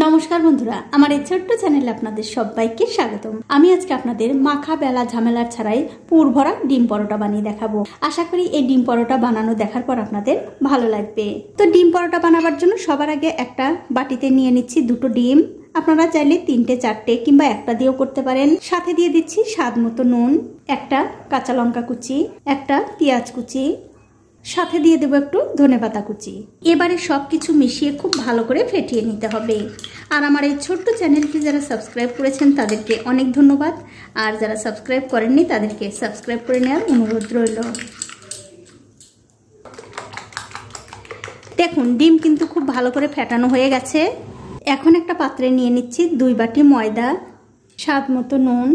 নমস্কার বন্ধুরা, আমার এই ছোট্ট চ্যানেলে আপনাদের সবাইকে স্বাগতম। আমি আজকে আপনাদের মাখা বেলা ঝামেলার ছাড়াই পুর ভরা ডিম পরোটা বানিয়ে দেখাবো। আশা করি এই ডিম পরোটা বানানো দেখার পর আপনাদের ভালো লাগবে। তো ডিম পরোটা বানাবার জন্য সবার আগে একটা বাটিতে নিয়ে নিচ্ছি দুটো ডিম। আপনারা চাইলে 3টে 4টে কিংবা একটা দিয়েও করতে পারেন। সাথে দিয়ে দিচ্ছি স্বাদ মতো নুন, একটা কাঁচা লঙ্কা কুচি, একটা পেঁয়াজ কুচি, সাথে দিয়ে দেবো একটু ধনেপাতা কুচি। এবারে সবকিছু মিশিয়ে খুব ভালো করে ফেটিয়ে নিতে হবে। আর আমার এই ছোট্ট চ্যানেলটি যারা সাবস্ক্রাইব করেছেন তাদেরকে অনেক ধন্যবাদ, আর যারা সাবস্ক্রাইব করেননি তাদেরকে সাবস্ক্রাইব করে নেওয়ার অনুরোধ রইল। দেখুন ডিম কিন্তু খুব ভালো করে ফেটানো হয়ে গেছে। এখন একটা পাত্রে নিয়ে নিচ্ছি 2 বাটি ময়দা, স্বাদ মতো নুন,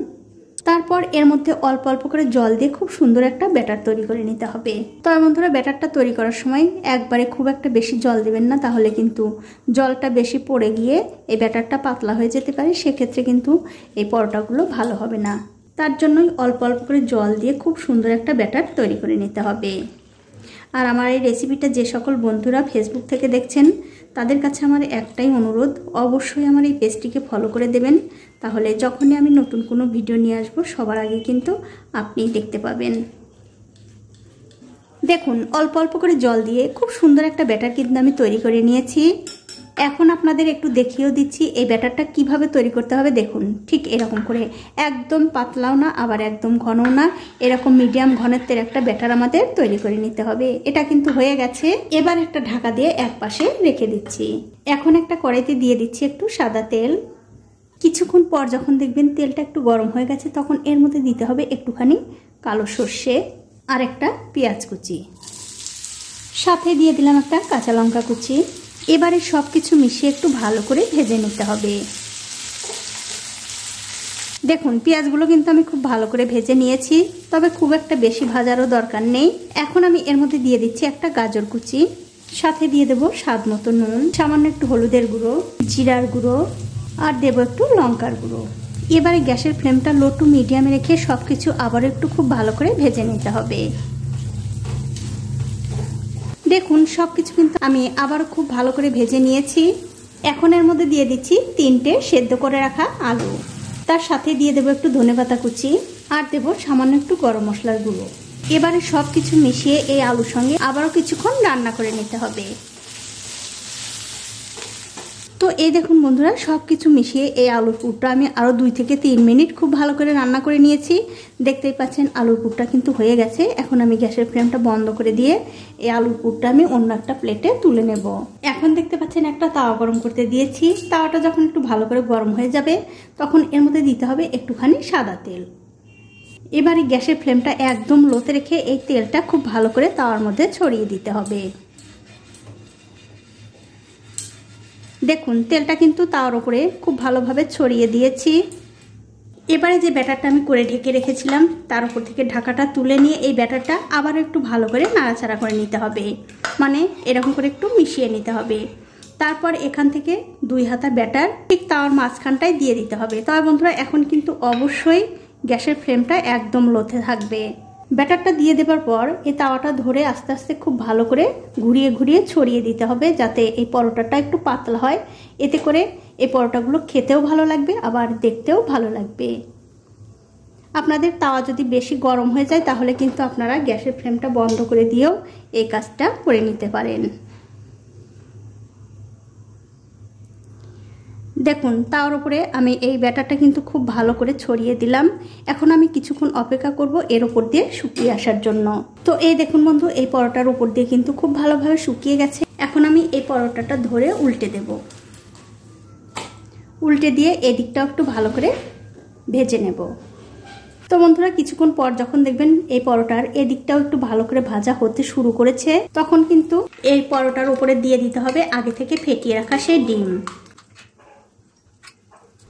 তারপর এর মধ্যে অল্প অল্প করে জল দিয়ে খুব সুন্দর একটা ব্যাটার তৈরি করে নিতে হবে। তবে বন্ধুরা, ব্যাটারটা তৈরি করার সময় একবারে খুব একটা বেশি জল দেবেন না, তাহলে কিন্তু জলটা বেশি পড়ে গিয়ে এই ব্যাটারটা পাতলা হয়ে যেতে পারে। সেক্ষেত্রে কিন্তু এই পরোটাগুলো ভালো হবে না। তার জন্যই অল্প অল্প করে জল দিয়ে খুব সুন্দর একটা ব্যাটার তৈরি করে নিতে হবে। আর আমার এই রেসিপিটা যে সকল বন্ধুরা ফেসবুক থেকে দেখছেন তাদের কাছে আমার একটাই অনুরোধ, অবশ্যই আমার এই পেজটিকে ফলো করে দেবেন। তাহলে যখনই আমি নতুন কোনো ভিডিও নিয়ে আসব সবার আগে কিন্তু আপনি দেখতে পাবেন। দেখুন অল্প অল্প করে জল দিয়ে খুব সুন্দর একটা ব্যাটার কিন্তু আমি তৈরি করে নিয়েছি। এখন আপনাদের একটু দেখিয়েও দিচ্ছি এই ব্যাটারটা কিভাবে তৈরি করতে হবে। দেখুন ঠিক এরকম করে, একদম পাতলাও না আবার একদম ঘনও না, এরকম মিডিয়াম ঘনত্বের একটা ব্যাটার আমাদের তৈরি করে নিতে হবে। এটা কিন্তু হয়ে গেছে। এবার একটা ঢাকা দিয়ে এক পাশে রেখে দিচ্ছি। এখন একটা কড়াইতে দিয়ে দিচ্ছি একটু সাদা তেল। কিছুক্ষণ পর যখন দেখবেন তেলটা একটু গরম হয়ে গেছে তখন এর মধ্যে দিতে হবে একটুখানি কালো সর্ষে আর একটা পেঁয়াজ কুচি, সাথে দিয়ে দিলাম একটা কাঁচা লঙ্কা কুচি। এবারে সব কিছু মিশিয়ে একটু ভালো করে ভেজে নিতে হবে। দেখুন পেঁয়াজগুলো কিন্তু আমি খুব ভালো করে ভেজে নিয়েছি, তবে খুব একটা বেশি ভাজারও দরকার নেই। এখন আমি এর মধ্যে দিয়ে দিচ্ছি একটা গাজর কুচি, সাথে দিয়ে দেবো স্বাদ মতো নুন, সামান্য একটু হলুদের গুঁড়ো, জিরার গুঁড়ো আর দেবো একটু লঙ্কার গুঁড়ো। এবারে গ্যাসের ফ্লেমটা লো টু মিডিয়ামে রেখে সব কিছু আবার একটু খুব ভালো করে ভেজে নিতে হবে। দেখুন সব কিছু কিন্তু আমি আবার খুব ভালো করে ভেজে নিয়েছি। এখন এর মধ্যে দিয়ে দিচ্ছি 3টে সেদ্ধ করে রাখা আলু, তার সাথে দিয়ে দেবো একটু ধনেপাতা কুচি আর দেবো সামান্য একটু গরম মশলার গুঁড়ো। এবারে সব কিছু মিশিয়ে এই আলুর সঙ্গে আবারও কিছুক্ষণ রান্না করে নিতে হবে। তো এই দেখুন বন্ধুরা, সব কিছু মিশিয়ে এই আলুর পুরটা আমি আরও 2 থেকে 3 মিনিট খুব ভালো করে রান্না করে নিয়েছি। দেখতেই পাচ্ছেন আলুর পুরটা কিন্তু হয়ে গেছে। এখন আমি গ্যাসের ফ্লেমটা বন্ধ করে দিয়ে এই আলুর পুরটা আমি অন্য একটা প্লেটে তুলে নেব। এখন দেখতে পাচ্ছেন একটা তাওয়া গরম করতে দিয়েছি। তাওয়াটা যখন একটু ভালো করে গরম হয়ে যাবে তখন এর মধ্যে দিতে হবে একটুখানি সাদা তেল। এবারে গ্যাসের ফ্লেমটা একদম লোতে রেখে এই তেলটা খুব ভালো করে তাওয়ার মধ্যে ছড়িয়ে দিতে হবে। দেখুন তেলটা কিন্তু তার উপরে খুব ভালোভাবে ছড়িয়ে দিয়েছি। এবারে যে ব্যাটারটা আমি করে ঢেকে রেখেছিলাম তার উপর থেকে ঢাকাটা তুলে নিয়ে এই ব্যাটারটা আবার একটু ভালো করে নাড়াচাড়া করে নিতে হবে, মানে এরকম করে একটু মিশিয়ে নিতে হবে। তারপর এখান থেকে 2 হাতা ব্যাটার ঠিক তাওয়ার মাঝখানটায় দিয়ে দিতে হবে। তবে বন্ধুরা এখন কিন্তু অবশ্যই গ্যাসের ফ্লেমটা একদম লোতে থাকবে। ব্যাটারটা দিয়ে দেবার পর এই তাওয়াটা ধরে আস্তে আস্তে খুব ভালো করে ঘুরিয়ে ঘুরিয়ে ছড়িয়ে দিতে হবে, যাতে এই পরোটাটা একটু পাতলা হয়। এতে করে এই পরোটাগুলো খেতেও ভালো লাগবে আবার দেখতেও ভালো লাগবে। আপনাদের তাওয়া যদি বেশি গরম হয়ে যায় তাহলে কিন্তু আপনারা গ্যাসের ফ্লেমটা বন্ধ করে দিয়েও এই কাজটা করে নিতে পারেন। দেখুন তাওয়ার উপরে আমি এই ব্যাটারটা কিন্তু খুব ভালো করে ছড়িয়ে দিলাম। এখন আমি কিছুক্ষণ অপেক্ষা করব এর উপর দিয়ে শুকিয়ে আসার জন্য। তো এই দেখুন বন্ধু, এই পরোটার উপর দিয়ে কিন্তু খুব ভালোভাবে শুকিয়ে গেছে। এখন আমি এই পরোটাটা ধরে উল্টে দেব। উল্টে দিয়ে এদিকটাও একটু ভালো করে ভেজে নেব। তো বন্ধুরা কিছুক্ষণ পর যখন দেখবেন এই পরোটার এদিকটাও একটু ভালো করে ভাজা হতে শুরু করেছে তখন কিন্তু এই পরোটার উপরে দিয়ে দিতে হবে আগে থেকে ফেটিয়ে রাখা সেই ডিম।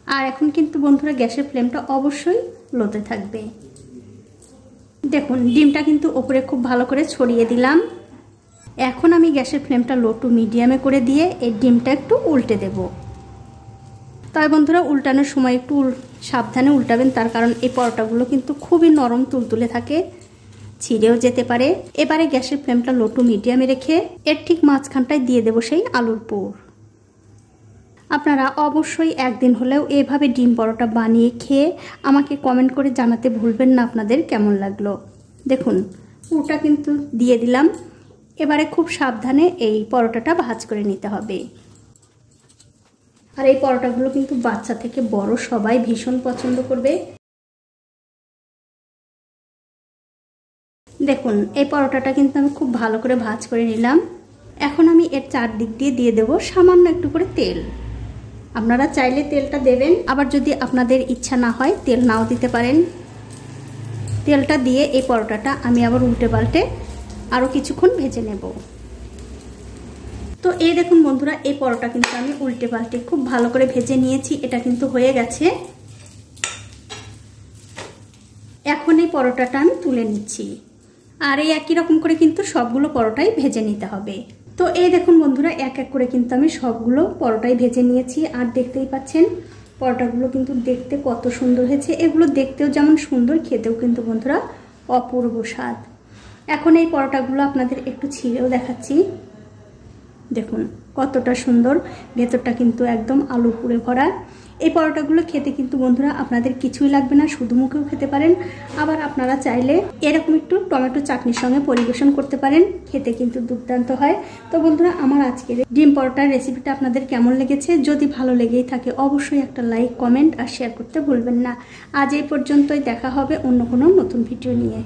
আর এখন কিন্তু বন্ধুরা গ্যাসের ফ্লেমটা অবশ্যই লোতে থাকবে। দেখুন ডিমটা কিন্তু ওপরে খুব ভালো করে ছড়িয়ে দিলাম। এখন আমি গ্যাসের ফ্লেমটা লো টু মিডিয়ামে করে দিয়ে এই ডিমটা একটু উল্টে দেব। তবে বন্ধুরা উল্টানোর সময় একটু সাবধানে উল্টাবেন, তার কারণ এই পরোটাগুলো কিন্তু খুবই নরম তুলতুলে থাকে, ছিঁড়েও যেতে পারে। এবারে গ্যাসের ফ্লেমটা লো টু মিডিয়ামে রেখে এর ঠিক মাঝখানটায় দিয়ে দেবো সেই আলুর পুর। আপনারা অবশ্যই একদিন হলেও এভাবে ডিম পরোটা বানিয়ে খেয়ে আমাকে কমেন্ট করে জানাতে ভুলবেন না আপনাদের কেমন লাগলো। দেখুন পুরোটা কিন্তু দিয়ে দিলাম। এবারে খুব সাবধানে এই পরোটাটা ভাঁজ করে নিতে হবে। আর এই পরোটাগুলো কিন্তু বাচ্চা থেকে বড় সবাই ভীষণ পছন্দ করবে। দেখুন এই পরোটাটা কিন্তু আমি খুব ভালো করে ভাঁজ করে নিলাম। এখন আমি এর চারদিক দিয়ে দেব সামান্য একটু করে তেল। আপনারা চাইলে তেলটা দেবেন, আবার যদি আপনাদের ইচ্ছা না হয় তেল নাও দিতে পারেন। তেলটা দিয়ে এই পরোটাটা আমি আবার উল্টে পাল্টে আরও কিছুক্ষণ ভেজে নেব। তো এই দেখুন বন্ধুরা, এই পরোটা কিন্তু আমি উল্টে পাল্টে খুব ভালো করে ভেজে নিয়েছি। এটা কিন্তু হয়ে গেছে। এখন এই পরোটাটা আমি তুলে নিচ্ছি। আর এই একই রকম করে কিন্তু সবগুলো পরোটাই ভেজে নিতে হবে। তো এই দেখুন বন্ধুরা, এক এক করে কিন্তু আমি সবগুলো পরোটাই ভেজে নিয়েছি। আর দেখতেই পাচ্ছেন পরোটাগুলো কিন্তু দেখতে কত সুন্দর হয়েছে। এগুলো দেখতেও যেমন সুন্দর, খেতেও কিন্তু বন্ধুরা অপূর্ব স্বাদ। এখন এই পরোটাগুলো আপনাদের একটু ছিঁড়েও দেখাচ্ছি। দেখুন কতটা সুন্দর, ভেতরটা কিন্তু একদম আলু পুরে ভরা। এই পরোটাগুলো খেতে কিন্তু বন্ধুরা আপনাদের কিছুই লাগবে না, শুধু মুখেও খেতে পারেন। আবার আপনারা চাইলে এরকম একটু টমেটো চাটনির সঙ্গে পরিবেশন করতে পারেন, খেতে কিন্তু দুর্দান্ত হয়। তো বন্ধুরা, আমার আজকের ডিম পরোটার রেসিপিটা আপনাদের কেমন লেগেছে? যদি ভালো লেগেই থাকে অবশ্যই একটা লাইক, কমেন্ট আর শেয়ার করতে ভুলবেন না। আজ এই পর্যন্তই, দেখা হবে অন্য কোনো নতুন ভিডিও নিয়ে।